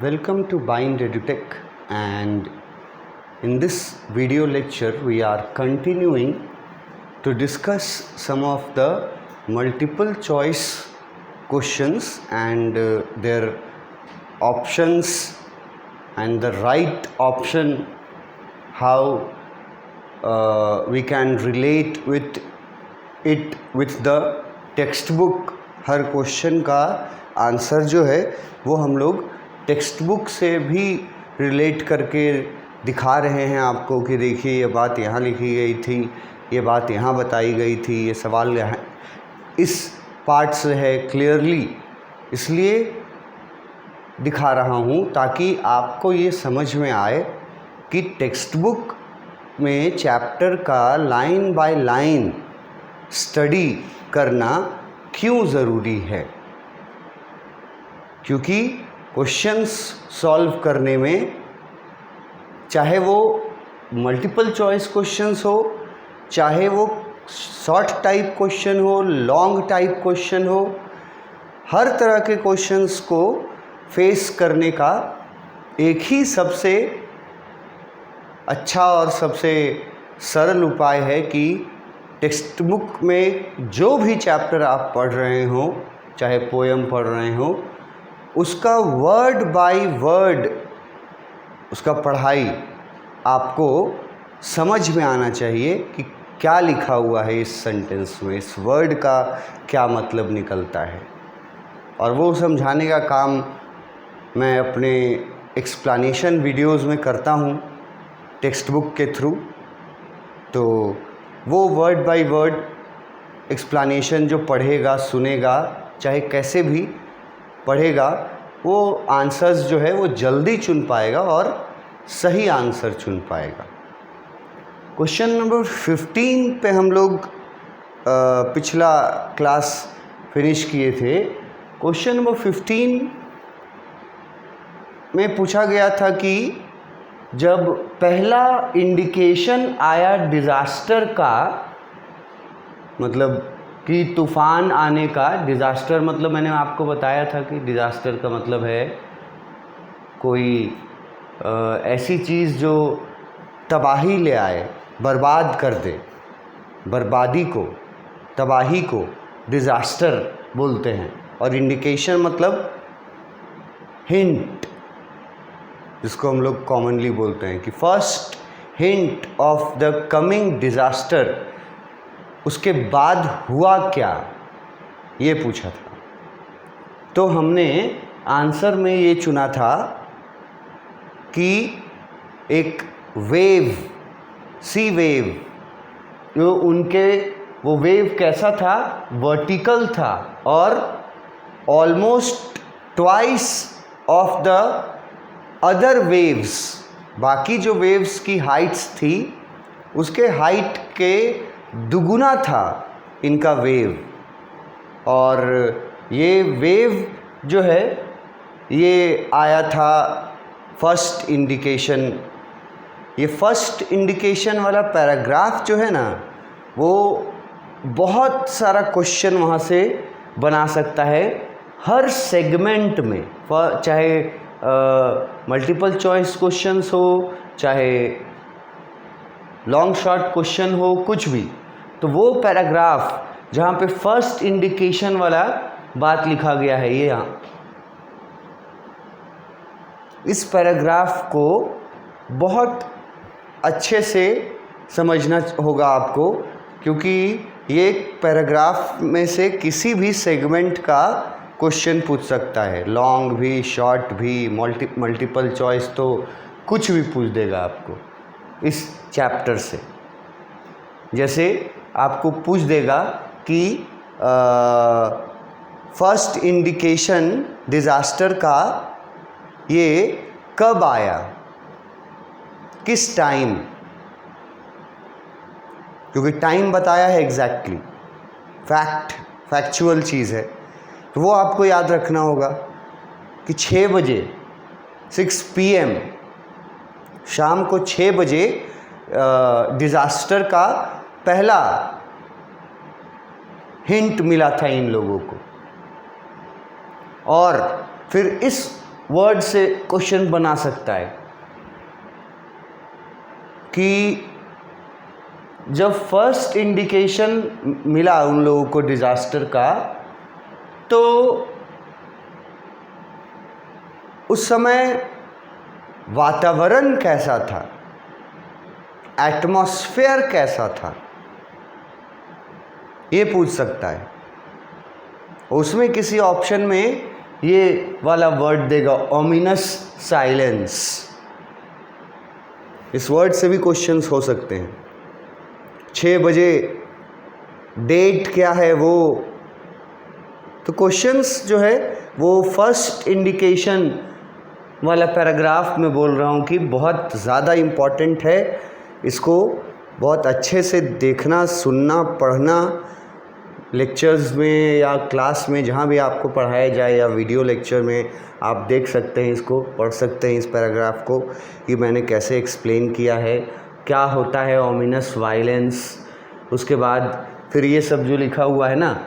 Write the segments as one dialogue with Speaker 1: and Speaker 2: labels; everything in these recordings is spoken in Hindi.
Speaker 1: Welcome to Bind EduTech, and in this video lecture we are continuing to discuss some of the multiple choice questions and their options and the right option, how we can relate with it with the textbook. Her question का आंसर जो है वो हम लोग टेक्स्ट बुक से भी रिलेट करके दिखा रहे हैं आपको कि देखिए ये बात यहाँ लिखी गई थी, ये बात यहाँ बताई गई थी, ये सवाल यहाँ इस पार्ट से है क्लियरली, इसलिए दिखा रहा हूँ ताकि आपको ये समझ में आए कि टेक्स्ट बुक में चैप्टर का लाइन बाय लाइन स्टडी करना क्यों ज़रूरी है। क्योंकि क्वेश्चंस सॉल्व करने में, चाहे वो मल्टीपल चॉइस क्वेश्चंस हो, चाहे वो शॉर्ट टाइप क्वेश्चन हो, लॉन्ग टाइप क्वेश्चन हो, हर तरह के क्वेश्चंस को फेस करने का एक ही सबसे अच्छा और सबसे सरल उपाय है कि टेक्स्ट बुक में जो भी चैप्टर आप पढ़ रहे हो, चाहे पोएम पढ़ रहे हो, उसका वर्ड बाय वर्ड उसका पढ़ाई आपको समझ में आना चाहिए कि क्या लिखा हुआ है इस सेंटेंस में, इस वर्ड का क्या मतलब निकलता है। और वो समझाने का काम मैं अपने एक्सप्लेनेशन वीडियोस में करता हूँ टेक्स्ट बुक के थ्रू। तो वो वर्ड बाय वर्ड एक्सप्लेनेशन जो पढ़ेगा, सुनेगा, चाहे कैसे भी पढ़ेगा, वो आंसर्स जो है वो जल्दी चुन पाएगा और सही आंसर चुन पाएगा। क्वेश्चन नंबर 15 पे हम लोग पिछला क्लास फिनिश किए थे। क्वेश्चन नंबर 15 में पूछा गया था कि जब पहला इंडिकेशन आया डिज़ास्टर का, मतलब कि तूफ़ान आने का, डिज़ास्टर मतलब मैंने आपको बताया था कि डिज़ास्टर का मतलब है कोई ऐसी चीज़ जो तबाही ले आए, बर्बाद कर दे, बर्बादी को, तबाही को डिज़ास्टर बोलते हैं। और इंडिकेशन मतलब हिंट, जिसको हम लोग कॉमनली बोलते हैं कि first hint of the coming disaster, उसके बाद हुआ क्या, ये पूछा था। तो हमने आंसर में ये चुना था कि एक वेव, सी वेव, जो उनके वो वेव कैसा था, वर्टिकल था और almost twice of the other waves, बाकी जो वेव्स की हाइट्स थी उसके हाइट के दुगुना था इनका वेव। और ये वेव जो है ये आया था फर्स्ट इंडिकेशन। ये फर्स्ट इंडिकेशन वाला पैराग्राफ जो है ना, वो बहुत सारा क्वेश्चन वहाँ से बना सकता है हर सेगमेंट में, चाहे मल्टीपल चॉइस क्वेश्चंस हो, चाहे लॉन्ग शॉर्ट क्वेश्चन हो, कुछ भी। तो वो पैराग्राफ जहाँ पे फर्स्ट इंडिकेशन वाला बात लिखा गया है, ये यहाँ, इस पैराग्राफ को बहुत अच्छे से समझना होगा आपको, क्योंकि ये पैराग्राफ में से किसी भी सेगमेंट का क्वेश्चन पूछ सकता है, लॉन्ग भी, शॉर्ट भी, मल्टीपल चॉइस, तो कुछ भी पूछ देगा आपको इस चैप्टर से। जैसे आपको पूछ देगा कि फर्स्ट इंडिकेशन डिज़ास्टर का ये कब आया, किस टाइम, क्योंकि टाइम बताया है एग्जैक्टली, फैक्चुअल चीज़ है, तो वो आपको याद रखना होगा कि 6 बजे 6 PM शाम को 6 बजे डिज़ास्टर का पहला हिंट मिला था इन लोगों को। और फिर इस वर्ड से क्वेश्चन बना सकता है कि जब फर्स्ट इंडिकेशन मिला उन लोगों को डिज़ास्टर का, तो उस समय वातावरण कैसा था, एटमॉस्फेयर कैसा था, ये पूछ सकता है। उसमें किसी ऑप्शन में ये वाला वर्ड देगा, ओमिनस साइलेंस। इस वर्ड से भी क्वेश्चंस हो सकते हैं। 6 बजे डेट क्या है वो, तो क्वेश्चंस जो है वो फर्स्ट इंडिकेशन वाला पैराग्राफ में बोल रहा हूँ कि बहुत ज़्यादा इम्पॉर्टेंट है। इसको बहुत अच्छे से देखना, सुनना, पढ़ना, लेक्चर्स में या क्लास में जहाँ भी आपको पढ़ाया जाए या वीडियो लेक्चर में आप देख सकते हैं, इसको पढ़ सकते हैं, इस पैराग्राफ को, कि मैंने कैसे एक्सप्लेन किया है क्या होता है ओमिनस वायलेंस। उसके बाद फिर ये सब जो लिखा हुआ है ना,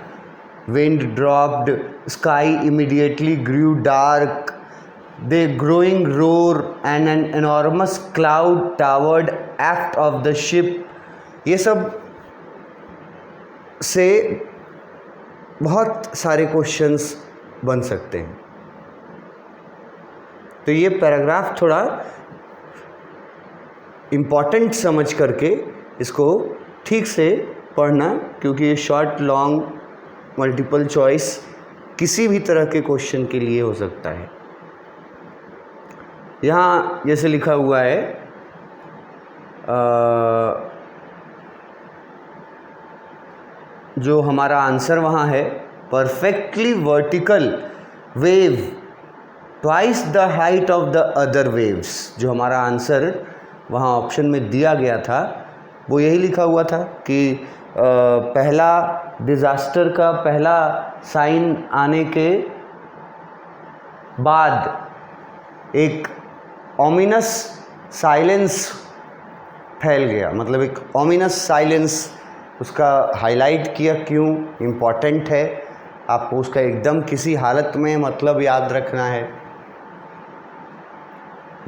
Speaker 1: wind dropped, sky immediately grew dark, the growing roar and an enormous cloud toward aft of the ship, ये सब से बहुत सारे क्वेश्चंस बन सकते हैं। तो ये पैराग्राफ थोड़ा इम्पॉर्टेंट समझ करके इसको ठीक से पढ़ना, क्योंकि ये शॉर्ट, लॉन्ग, मल्टीपल चॉइस किसी भी तरह के क्वेश्चन के लिए हो सकता है। यहाँ जैसे लिखा हुआ है जो हमारा आंसर वहाँ है, perfectly vertical wave twice the height of the other waves. जो हमारा आंसर वहाँ ऑप्शन में दिया गया था वो यही लिखा हुआ था कि पहला डिज़ास्टर का पहला साइन आने के बाद एक ओमिनस साइलेंस फैल गया, मतलब एक ओमिनस साइलेंस उसका हाईलाइट किया। क्यों इम्पॉर्टेंट है, आपको उसका एकदम किसी हालत में मतलब याद रखना है।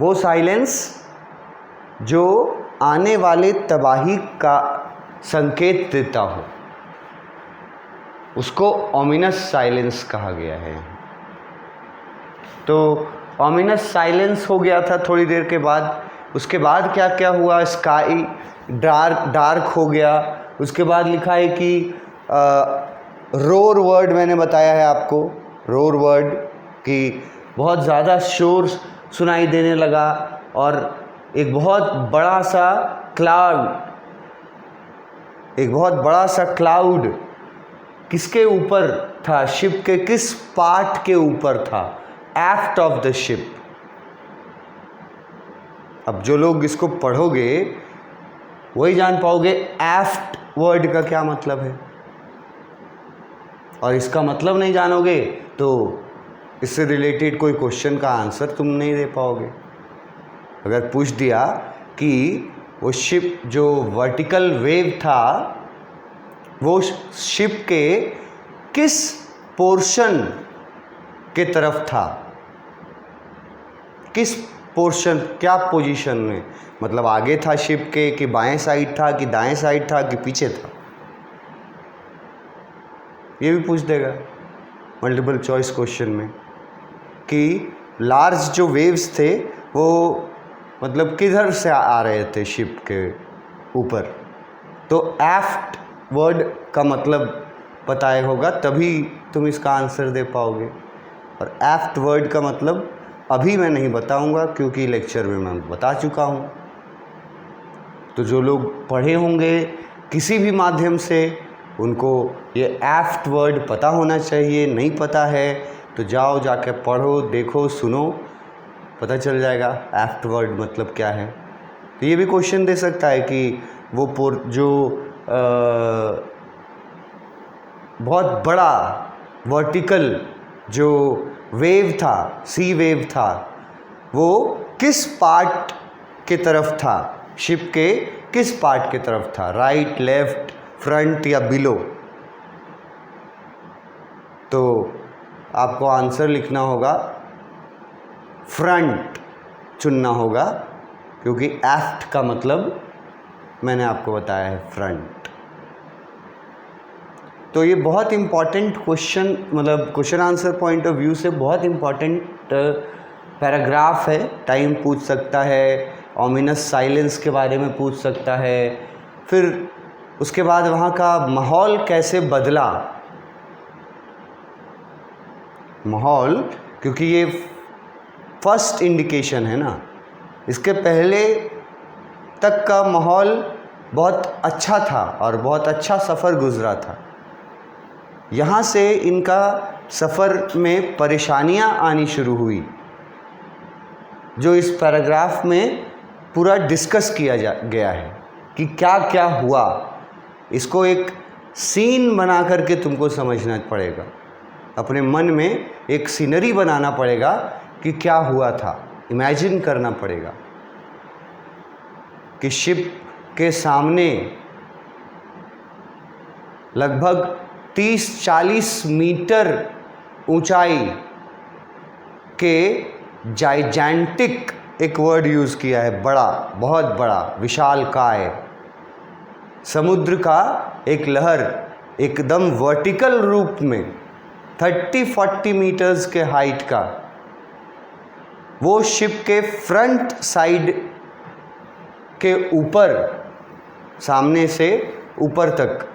Speaker 1: वो साइलेंस जो आने वाले तबाही का संकेत देता हो, उसको ओमिनस साइलेंस कहा गया है। तो ओमिनस साइलेंस हो गया था थोड़ी देर के बाद। उसके बाद क्या क्या हुआ, स्काई डार्क हो गया। उसके बाद लिखा है कि रोर वर्ड मैंने बताया है आपको, रोर वर्ड कि बहुत ज़्यादा शोर सुनाई देने लगा और एक बहुत बड़ा सा क्लाउड किसके ऊपर था, शिप के किस पार्ट के ऊपर था, एफ्ट ऑफ द शिप। अब जो लोग इसको पढ़ोगे वही जान पाओगे एफ्ट वर्ड का क्या मतलब है, और इसका मतलब नहीं जानोगे तो इससे रिलेटेड कोई क्वेश्चन का आंसर तुम नहीं दे पाओगे। अगर पूछ दिया कि वो शिप जो वर्टिकल वेव था वो शिप के किस पोर्शन के तरफ था, किस पोर्शन, क्या पोजीशन में, मतलब आगे था शिप के कि बाएं साइड था कि दाएं साइड था कि पीछे था, ये भी पूछ देगा मल्टीपल चॉइस क्वेश्चन में। कि लार्ज जो वेव्स थे वो मतलब किधर से आ रहे थे शिप के ऊपर, तो एफ्ट वर्ड का मतलब पता होगा तभी तुम इसका आंसर दे पाओगे। और एफ्ट वर्ड का मतलब अभी मैं नहीं बताऊंगा क्योंकि लेक्चर में मैं बता चुका हूं। तो जो लोग पढ़े होंगे किसी भी माध्यम से उनको ये एफ्ट वर्ड पता होना चाहिए। नहीं पता है तो जाओ जाके पढ़ो, देखो, सुनो, पता चल जाएगा एफ्ट वर्ड मतलब क्या है। तो ये भी क्वेश्चन दे सकता है कि वो जो बहुत बड़ा वर्टिकल जो वेव था, सी वेव था, वो किस पार्ट के तरफ था, शिप के किस पार्ट के तरफ था, राइट, लेफ्ट, फ्रंट या बिलो। तो आपको आंसर लिखना होगा फ्रंट चुनना होगा, क्योंकि एफ्ट का मतलब मैंने आपको बताया है फ्रंट। तो ये बहुत इम्पॉर्टेंट क्वेश्चन, मतलब question answer point of view से बहुत इम्पॉर्टेंट पैराग्राफ है। टाइम पूछ सकता है, ऑमिनस साइलेंस के बारे में पूछ सकता है, फिर उसके बाद वहाँ का माहौल कैसे बदला, माहौल, क्योंकि ये फर्स्ट इंडिकेशन है ना, इसके पहले तक का माहौल बहुत अच्छा था और बहुत अच्छा सफ़र गुजरा था। यहाँ से इनका सफ़र में परेशानियाँ आनी शुरू हुई, जो इस पैराग्राफ में पूरा डिस्कस किया गया है कि क्या क्या हुआ। इसको एक सीन बना करके तुमको समझना पड़ेगा, अपने मन में एक सीनरी बनाना पड़ेगा कि क्या हुआ था, इमेजिन करना पड़ेगा कि शिप के सामने लगभग 30-40 मीटर ऊंचाई के जाइजेंटिक, एक वर्ड यूज़ किया है, बड़ा, बहुत बड़ा, विशालकाय समुद्र का एक लहर एकदम वर्टिकल रूप में 30-40 मीटर्स के हाइट का, वो शिप के फ्रंट साइड के ऊपर, सामने से ऊपर तक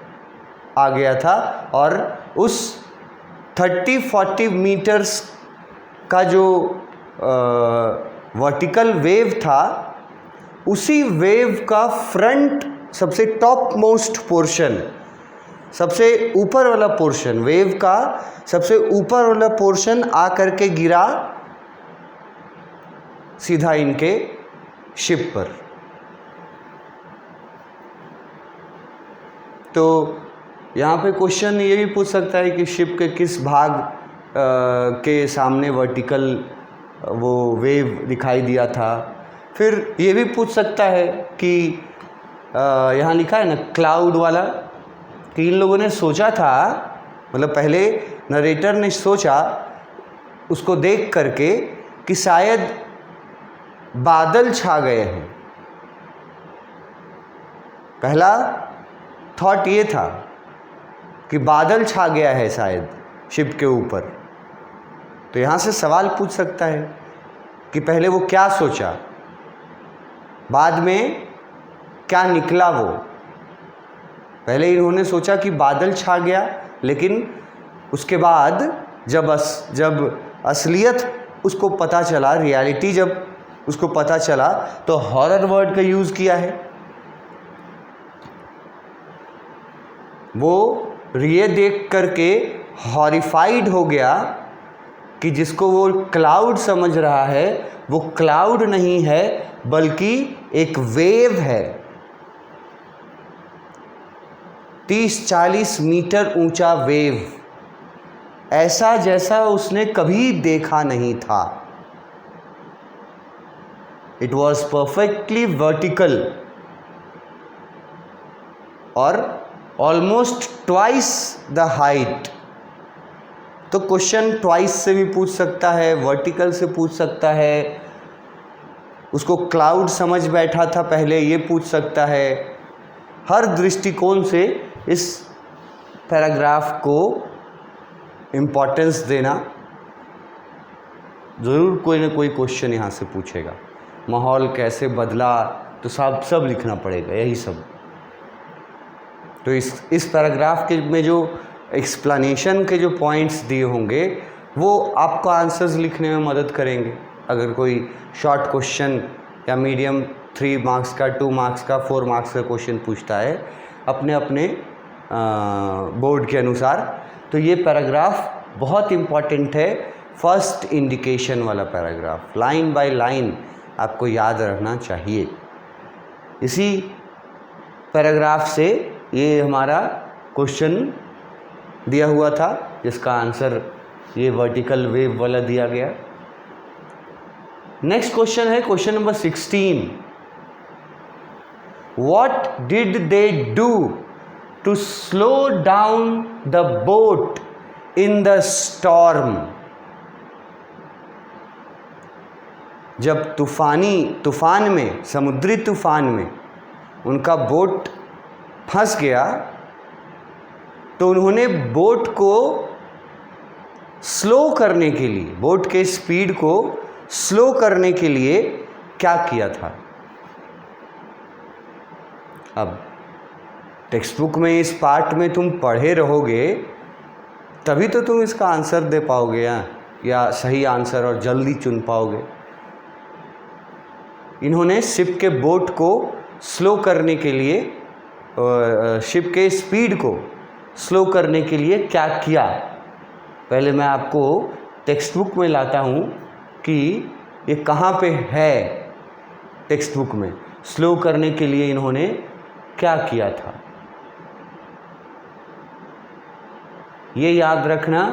Speaker 1: आ गया था। और उस 30-40 मीटर्स का जो वर्टिकल वेव था, उसी वेव का फ्रंट सबसे टॉप मोस्ट पोर्शन, सबसे ऊपर वाला पोर्शन, वेव का सबसे ऊपर वाला पोर्शन आ करके गिरा सीधा इनके शिप पर। तो यहाँ पे क्वेश्चन ये भी पूछ सकता है कि शिप के किस भाग के सामने वर्टिकल वो वेव दिखाई दिया था। फिर ये भी पूछ सकता है कि यहाँ लिखा है ना क्लाउड वाला, कि इन लोगों ने सोचा था, मतलब पहले नरेटर ने सोचा उसको देख करके कि शायद बादल छा गए हैं। पहला थॉट ये था कि बादल छा गया है शायद शिप के ऊपर। तो यहाँ से सवाल पूछ सकता है कि पहले वो क्या सोचा, बाद में क्या निकला वो। पहले इन्होंने सोचा कि बादल छा गया, लेकिन उसके बाद जब असलियत उसको पता चला, रियलिटी जब उसको पता चला, तो हॉरर वर्ड का यूज़ किया है। वो ये देख करके हॉरिफाइड हो गया कि जिसको वो क्लाउड समझ रहा है, वो क्लाउड नहीं है बल्कि एक वेव है। 30-40 मीटर ऊंचा वेव, ऐसा जैसा उसने कभी देखा नहीं था। इट वॉज परफेक्टली वर्टिकल और ऑलमोस्ट ट्वाइस द हाइट। तो क्वेश्चन ट्वाइस से भी पूछ सकता है, वर्टिकल से पूछ सकता है, उसको क्लाउड समझ बैठा था पहले, ये पूछ सकता है। हर दृष्टिकोण से इस पैराग्राफ को इम्पोर्टेंस देना, ज़रूर कोई ना कोई क्वेश्चन यहाँ से पूछेगा। माहौल कैसे बदला, तो सब लिखना पड़ेगा, यही सब। तो इस पैराग्राफ के में जो एक्सप्लेनेशन के जो पॉइंट्स दिए होंगे, वो आपको आंसर्स लिखने में मदद करेंगे। अगर कोई शॉर्ट क्वेश्चन या मीडियम 3 मार्क्स का, 2 मार्क्स का, 4 मार्क्स का क्वेश्चन पूछता है अपने अपने बोर्ड के अनुसार, तो ये पैराग्राफ बहुत इम्पॉर्टेंट है। फर्स्ट इंडिकेशन वाला पैराग्राफ, लाइन बाय लाइन आपको याद रखना चाहिए। इसी पैराग्राफ से ये हमारा क्वेश्चन दिया हुआ था, जिसका आंसर ये वर्टिकल वेव वाला दिया गया। नेक्स्ट क्वेश्चन है question number 16। What did they do to slow down the boat in the storm? जब तूफान में, समुद्री तूफान में उनका बोट फंस गया तो उन्होंने बोट को स्लो करने के लिए, बोट के स्पीड को स्लो करने के लिए क्या किया था? अब टेक्स्ट बुक में इस पार्ट में तुम पढ़े रहोगे तभी तो तुम इसका आंसर दे पाओगे या सही आंसर और जल्दी चुन पाओगे। इन्होंने शिप के बोट को स्लो करने के लिए, शिप के स्पीड को स्लो करने के लिए क्या किया? पहले मैं आपको टेक्स्ट बुक में लाता हूँ कि ये कहाँ पे है। टेक्स्ट बुक में स्लो करने के लिए इन्होंने क्या किया था, ये याद रखना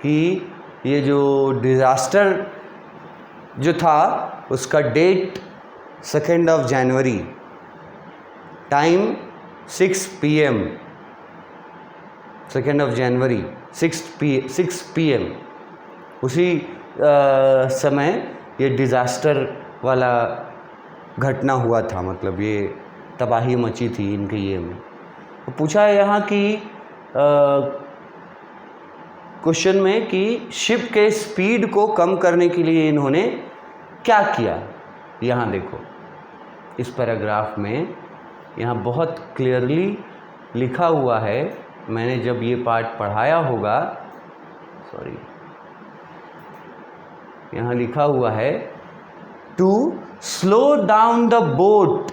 Speaker 1: कि ये जो डिज़ास्टर जो था उसका डेट 2 जनवरी, टाइम 6 PM, 2 जनवरी 6 PM, उसी समय ये डिज़ास्टर वाला घटना हुआ था, मतलब ये तबाही मची थी इनके ये में। तो पूछा है यहाँ कि क्वेश्चन में कि शिप के स्पीड को कम करने के लिए इन्होंने क्या किया। यहाँ देखो इस पैराग्राफ में यहाँ बहुत क्लियरली लिखा हुआ है, मैंने जब ये पार्ट पढ़ाया होगा, सॉरी, यहाँ लिखा हुआ है to slow down the boat,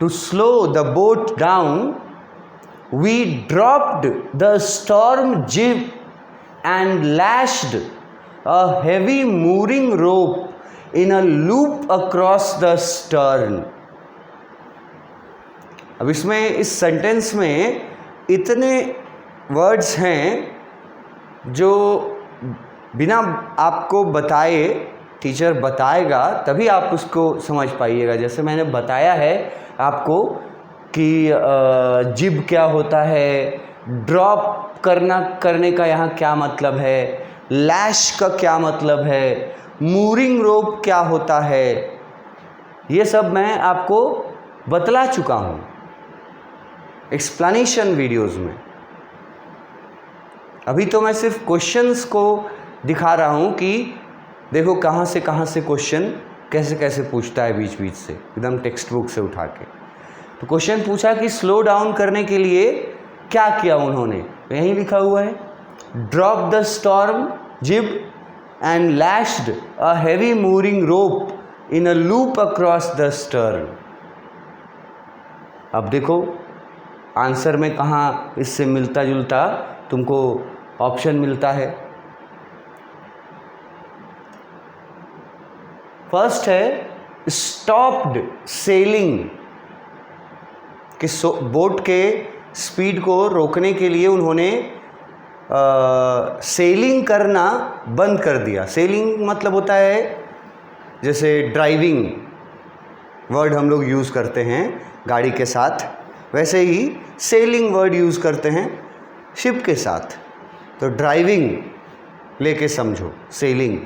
Speaker 1: to slow the boat down we dropped the storm jib and lashed a heavy mooring rope in a loop across the stern। अब इसमें, इस सेंटेंस में इतने वर्ड्स हैं जो बिना आपको बताए, टीचर बताएगा तभी आप उसको समझ पाइएगा। जैसे मैंने बताया है आपको कि जिब क्या होता है, ड्रॉप करने का यहाँ क्या मतलब है, लैश का क्या मतलब है, मूरिंग रोप क्या होता है, ये सब मैं आपको बतला चुका हूँ एक्सप्लेनेशन वीडियोस में। अभी तो मैं सिर्फ क्वेश्चंस को दिखा रहा हूँ कि देखो कहाँ से क्वेश्चन कैसे कैसे पूछता है बीच बीच से, एकदम टेक्स्ट बुक से उठा के। तो क्वेश्चन पूछा कि स्लो डाउन करने के लिए क्या किया उन्होंने, यहीं लिखा हुआ है drop the storm jib and lashed a heavy mooring rope in a loop across the stern. अब देखो आंसर में कहाँ इससे मिलता जुलता तुमको ऑप्शन मिलता है। फर्स्ट है स्टॉप्ड सेलिंग, कि बोट के स्पीड को रोकने के लिए उन्होंने सेलिंग करना बंद कर दिया। सेलिंग मतलब होता है जैसे ड्राइविंग वर्ड हम लोग यूज़ करते हैं गाड़ी के साथ, वैसे ही सेलिंग वर्ड यूज़ करते हैं शिप के साथ। तो ड्राइविंग लेके समझो सेलिंग।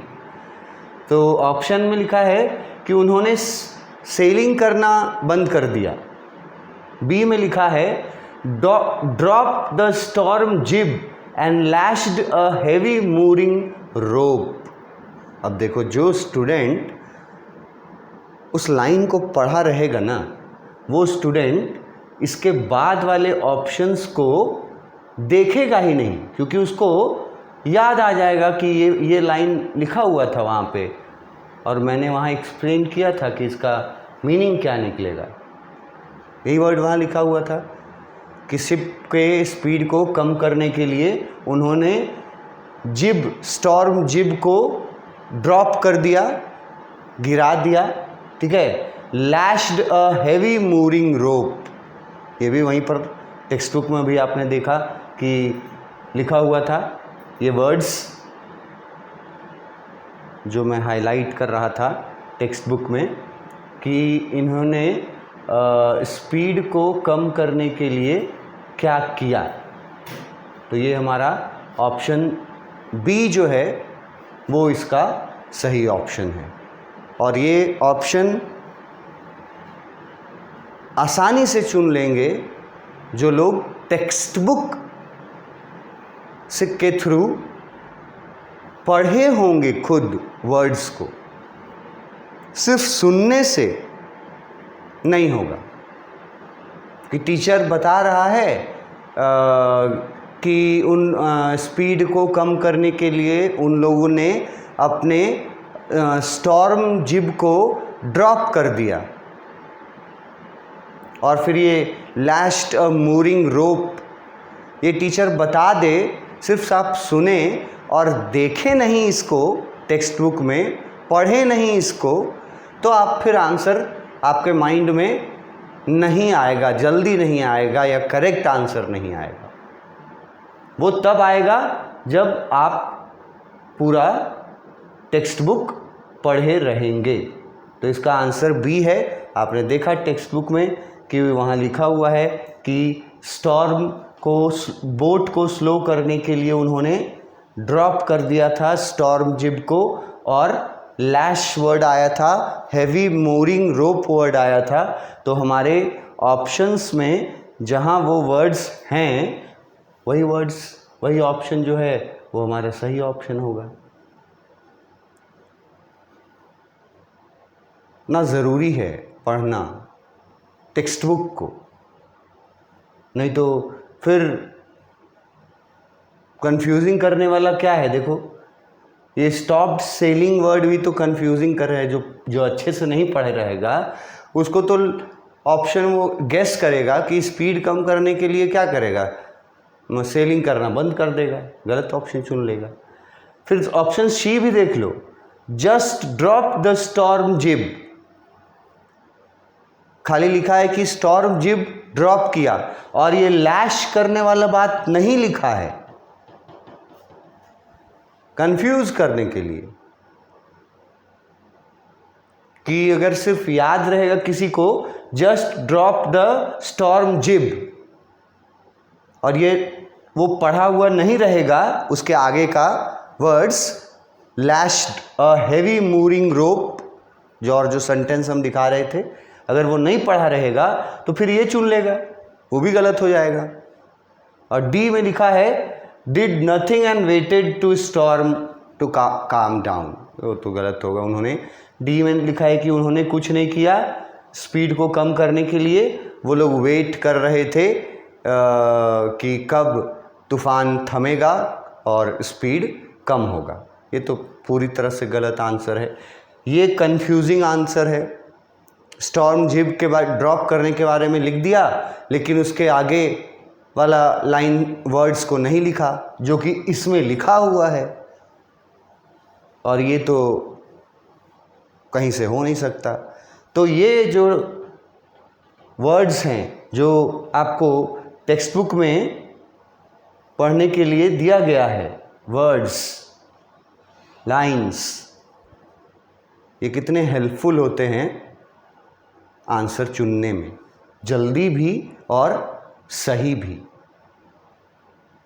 Speaker 1: तो ऑप्शन में लिखा है कि उन्होंने सेलिंग करना बंद कर दिया। बी में लिखा है drop the storm jib and lashed a heavy mooring rope. अब देखो जो स्टूडेंट उस लाइन को पढ़ा रहेगा ना, वो स्टूडेंट इसके बाद वाले ऑप्शंस को देखेगा ही नहीं, क्योंकि उसको याद आ जाएगा कि ये लाइन लिखा हुआ था वहाँ पे और मैंने वहाँ एक्सप्लेन किया था कि इसका मीनिंग क्या निकलेगा। यही वर्ड वहाँ लिखा हुआ था कि शिप के स्पीड को कम करने के लिए उन्होंने जिब, स्टॉर्म जिब को ड्रॉप कर दिया, गिरा दिया, ठीक है। लैश्ड अ हेवी मूरिंग रोप, ये भी वहीं पर टेक्स्ट बुक में भी आपने देखा कि लिखा हुआ था। ये वर्ड्स जो मैं हाईलाइट कर रहा था टेक्स्ट बुक में कि इन्होंने स्पीड को कम करने के लिए क्या किया, तो ये हमारा ऑप्शन बी जो है वो इसका सही ऑप्शन है। और ये ऑप्शन आसानी से चुन लेंगे जो लोग टेक्स्ट बुक के थ्रू पढ़े होंगे खुद वर्ड्स को, सिर्फ सुनने से नहीं होगा। कि टीचर बता रहा है कि उन स्पीड को कम करने के लिए उन लोगों ने अपने स्टॉर्म जिब को ड्रॉप कर दिया, और फिर ये लैश्ड अ मूरिंग रोप, ये टीचर बता दे, सिर्फ आप सुने और देखें नहीं इसको, टेक्स्ट बुक में पढ़े नहीं इसको, तो आप फिर आंसर आपके माइंड में नहीं आएगा, जल्दी नहीं आएगा, या करेक्ट आंसर नहीं आएगा। वो तब आएगा जब आप पूरा टेक्स्ट बुक पढ़े रहेंगे। तो इसका आंसर बी है। आपने देखा टेक्स्ट बुक में कि वहाँ लिखा हुआ है कि स्टॉर्म को, बोट को स्लो करने के लिए उन्होंने ड्रॉप कर दिया था स्टॉर्म जिब को, और लैश वर्ड आया था, हेवी मोरिंग रोप वर्ड आया था। तो हमारे ऑप्शंस में जहाँ वो वर्ड्स हैं, वही वर्ड्स, वही ऑप्शन जो है वो हमारा सही ऑप्शन होगा ना। ज़रूरी है पढ़ना टेक्स्ट बुक को, नहीं तो फिर कंफ्यूजिंग करने वाला क्या है। देखो ये स्टॉप्ड सेलिंग वर्ड भी तो कंफ्यूजिंग कर रहा है। जो अच्छे से नहीं पढ़े रहेगा उसको तो ऑप्शन वो गेस करेगा कि स्पीड कम करने के लिए क्या करेगा, सेलिंग करना बंद कर देगा, गलत ऑप्शन चुन लेगा। फिर ऑप्शन सी भी देख लो, जस्ट ड्रॉप द स्टॉर्म जिब, खाली लिखा है कि स्टॉर्म जिब ड्रॉप किया, और ये लैश करने वाला बात नहीं लिखा है, कंफ्यूज करने के लिए, कि अगर सिर्फ याद रहेगा किसी को जस्ट ड्रॉप द स्टॉर्म जिब, और ये वो पढ़ा हुआ नहीं रहेगा उसके आगे का words, lashed a heavy mooring rope, जो सेंटेंस हम दिखा रहे थे, अगर वो नहीं पढ़ा रहेगा तो फिर ये चुन लेगा, वो भी गलत हो जाएगा। और डी में लिखा है did nothing and waited to storm to calm down, वो तो गलत होगा। उन्होंने डी में लिखा है कि उन्होंने कुछ नहीं किया स्पीड को कम करने के लिए, वो लोग वेट कर रहे थे कि कब तूफान थमेगा और स्पीड कम होगा। ये तो पूरी तरह से गलत आंसर है, ये कंफ्यूजिंग आंसर है। स्टॉर्म जिब के बाद ड्रॉप करने के बारे में लिख दिया, लेकिन उसके आगे वाला लाइन वर्ड्स को नहीं लिखा जो कि इसमें लिखा हुआ है, और ये तो कहीं से हो नहीं सकता। तो ये जो वर्ड्स हैं जो आपको टेक्स्ट बुक में पढ़ने के लिए दिया गया है, वर्ड्स, लाइंस, ये कितने हेल्पफुल होते हैं आंसर चुनने में, जल्दी भी और सही भी।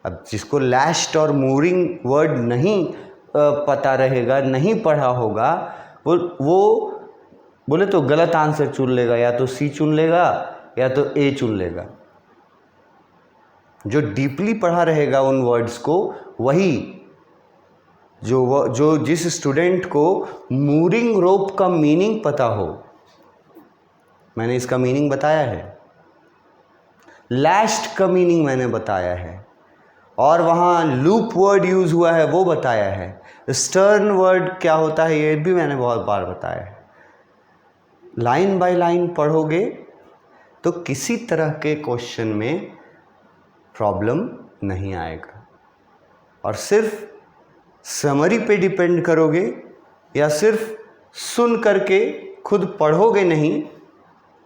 Speaker 1: अब जिसको लैश्ड और मूरिंग वर्ड नहीं पता रहेगा, नहीं पढ़ा होगा, वो बोले तो गलत आंसर चुन लेगा, या तो सी चुन लेगा या तो ए चुन लेगा। जो डीपली पढ़ा रहेगा उन वर्ड्स को, वही जो जिस स्टूडेंट को मूरिंग रोप का मीनिंग पता हो, मैंने इसका मीनिंग बताया है, लैश्ड का मीनिंग मैंने बताया है, और वहाँ लूप वर्ड यूज़ हुआ है वो बताया है, स्टर्न वर्ड क्या होता है ये भी मैंने बहुत बार बताया है। लाइन बाय लाइन पढ़ोगे तो किसी तरह के क्वेश्चन में प्रॉब्लम नहीं आएगा, और सिर्फ समरी पे डिपेंड करोगे या सिर्फ सुन करके खुद पढ़ोगे नहीं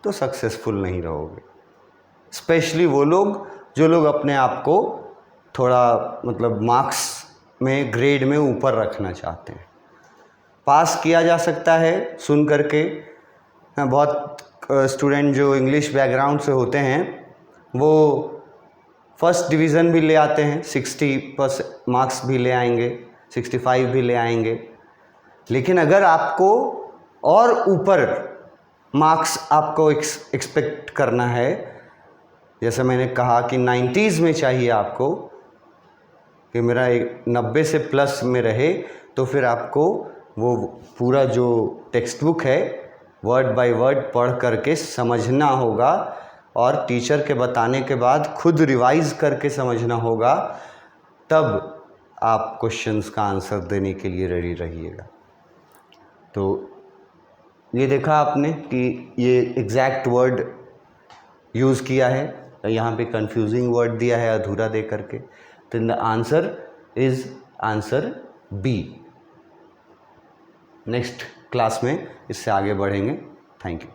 Speaker 1: तो सक्सेसफुल नहीं रहोगे। स्पेशली वो लोग जो लोग अपने आप को थोड़ा मतलब मार्क्स में, ग्रेड में ऊपर रखना चाहते हैं। पास किया जा सकता है सुन करके। बहुत स्टूडेंट जो इंग्लिश बैकग्राउंड से होते हैं वो फर्स्ट डिवीज़न भी ले आते हैं, 60% मार्क्स भी ले आएंगे, 65 भी ले आएंगे, लेकिन अगर आपको और ऊपर मार्क्स आपको एक्सपेक्ट करना है, जैसे मैंने कहा कि 90s में चाहिए आपको कि मेरा 90 से प्लस में रहे, तो फिर आपको वो पूरा जो टेक्स्ट बुक है वर्ड बाय वर्ड पढ़ करके समझना होगा और टीचर के बताने के बाद खुद रिवाइज करके समझना होगा, तब आप क्वेश्चंस का आंसर देने के लिए रेडी रहिएगा। तो ये देखा आपने कि ये एग्जैक्ट वर्ड यूज़ किया है, यहाँ पे कंफ्यूजिंग वर्ड दिया है अधूरा दे करके, तो the answer is answer B. Next class में इससे आगे बढ़ेंगे। Thank you.